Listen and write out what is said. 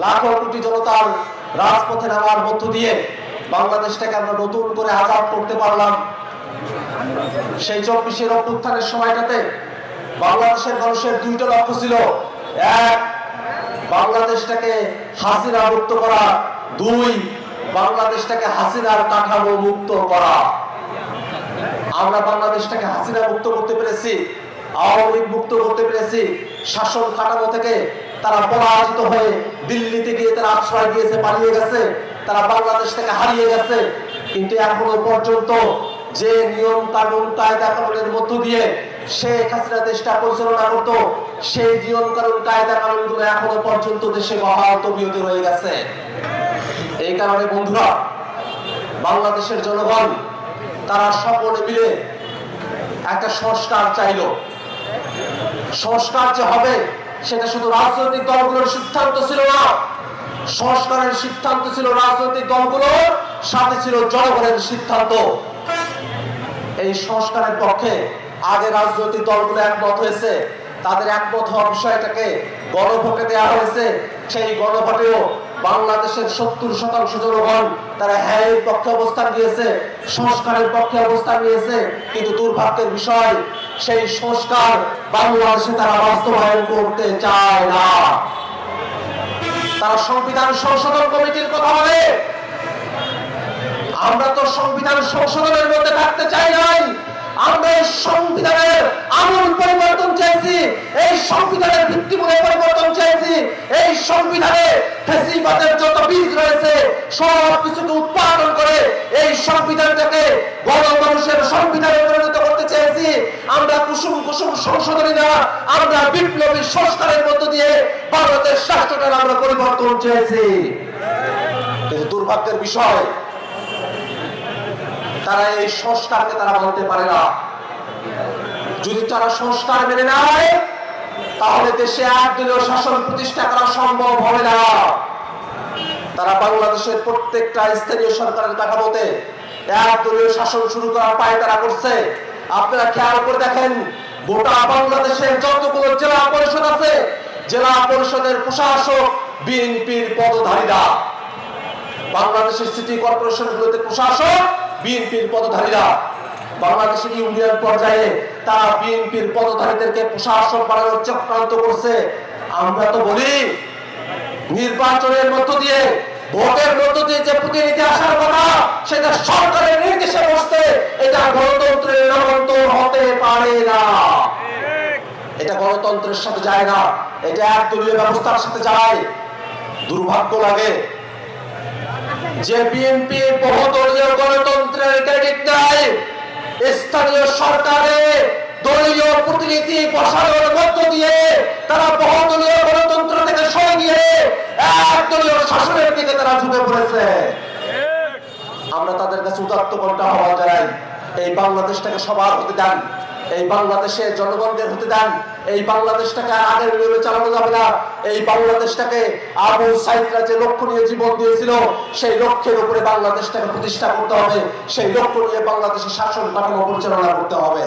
লাখো কোটি জনতার রাজপথে নামার মধ্য দিয়ে বাংলাদেশটাকে আমরা নতুন করে আজাদ করতে পারলাম। সেই 24 অভ্যুত্থানের সময়টাতে বাংলাদেশের মানুষের দুইটা লক্ষ্য ছিল, এক বাংলাদেশটাকে হাসিনা মুক্ত করা, দুই বাংলাদেশটাকে হাসিনার কাঠামো মুক্ত করা। আমরা বাংলাদেশটাকে হাসিনা মুক্ত করতে পেরেছি, আওয়ামী লীগ মুক্ত করতে পেরেছি, শাসন কাঠামো থেকে তারা পরাজিত হয়ে দিল্লিতে গিয়ে তারা আশ্রয় দিয়েছে, পালিয়ে গেছে, তারা বাংলাদেশ থেকে হারিয়ে গেছে। কিন্তু এখনো পর্যন্ত যে নিয়ম কানুন কায়দা কানুনের মধ্য দিয়ে শেখ হাসিনা দেশটা পরিচালনা করত, সেই নিয়ম কানুন কায়দা কানুনগুলো এখনো পর্যন্ত দেশে বহাল তবিয়তে রয়ে গেছে। এই কারণে বন্ধুরা, বাংলাদেশের জনগণ তারা সকলে মিলে একটা সংস্কার চাইল। সংস্কার যে হবে সেটা শুধু রাজনৈতিক দলগুলোর সিদ্ধান্ত ছিল না, সংস্কারের সিদ্ধান্ত ছিল রাজনৈতিক দলগুলোর, সাথে ছিল জনগণের সিদ্ধান্ত। এই সংস্কারের পক্ষে আগে রাজনৈতিক দলগুলো একমত হয়েছে, তাদের একমত হওয়ার বিষয়টাকে গণভোটে দেওয়া হয়েছে। সেই গণভোটেও বাংলাদেশের 70% জনগণ তারা হ্যাঁ এর পক্ষে অবস্থান নিয়েছে, সংস্কারের পক্ষে অবস্থান নিয়েছে। কিন্তু দুর্ভাগ্যের বিষয়, সেই সংস্কার বাংলাদেশে তারা বাস্তবায়ন করতে চায় না। তারা সংবিধান সংশোধন কমিটির কথা বলে। আমরা তো সংবিধান সংশোধনের মধ্যে থাকতে চাই নাই, আমরা এই সংবিধানের আমূল পরিবর্তন চাইছি, এই সংবিধানের ভিত্তিমূলক পরিবর্তন চাইছি। এই সংবিধানে ফ্যাসিবাদের যত বীজ রয়েছে সব কিছুকে উৎপাদন করে এই সংবিধানটাকে গণমানুষের সংবিধানে পরিণত করতে চেয়েছি। আমরা কুসুম কুসুম সংশোধনী না, আমরা বিপ্লবী সংস্কারের মধ্য দিয়ে বাংলাদেশ রাষ্ট্রটার আমরা পরিবর্তন চেয়েছি। কিন্তু দুর্ভাগ্যের বিষয়, তারা এই সংস্কারকে তারা মানতে পারে না। যদি তারা সংস্কার মেনে নেয় তাহলে দেশে একদলীয় শাসন প্রতিষ্ঠা করা সম্ভব হবে না। তারা বাংলাদেশের প্রত্যেকটা স্থানীয় সরকারের কাঠামোতে একদলীয় শাসন শুরু করার পায় তারা করছে। আপনারা খেয়াল করে দেখেন, গোটা বাংলাদেশের যতগুলো জেলা পরিষদ আছে, জেলা পরিষদের প্রশাসক বিএনপির পদধারীরা। বাংলাদেশের সিটি কর্পোরেশনগুলোতে প্রশাসক বিএনপির পদধারীরা। বাংলাদেশের ইউনিয়ন পর্যায়ে তারা বিএনপির পদধারীদেরকে প্রশাসক বানানোর চক্রান্ত করছে। আমরা তো বলি, নির্বাচনের মধ্য দিয়ে, ভোটের মধ্য দিয়ে যে প্রতিনিধি আসার কথা সেটা সরকারের নির্দেশে বসছে, এটা গণতন্ত্রের নামান্তর হতে পারে না। এটা গণতন্ত্রের সাথে যায় না, এটা একদলীয় ব্যবস্থার সাথে যায়। দুর্ভাগ্য লাগে যে বিএনপি বহুদলীয় গণতন্ত্রের ক্রেডিট দেয় স্থানীয় সরকারে দলীয় প্রতিনিধি বসানোর মধ্য দিয়ে তারা বহুদলীয় গণতন্ত্র থেকে সরে গিয়ে একদলীয় শাসনের দিকে তারা ঝুঁকে পড়েছে। আমরা তাদের কাছে উদাত্ত কণ্ঠে আহ্বান জানাই, এই বাংলাদেশটাকে সবার হতে দেন, এই বাংলাদেশের জনগণদের হতে দেন। এই বাংলাদেশটাকে আর আগের নিয়মে চালানো যাবে না। এই বাংলাদেশটাকে আবু সাইদরা যে লক্ষ্য নিয়ে জীবন দিয়েছিল, সেই লক্ষ্যের উপরে বাংলাদেশটাকে প্রতিষ্ঠা করতে হবে। সেই লক্ষ্য নিয়ে বাংলাদেশের শাসন কাঠামো পরিচালনা করতে হবে।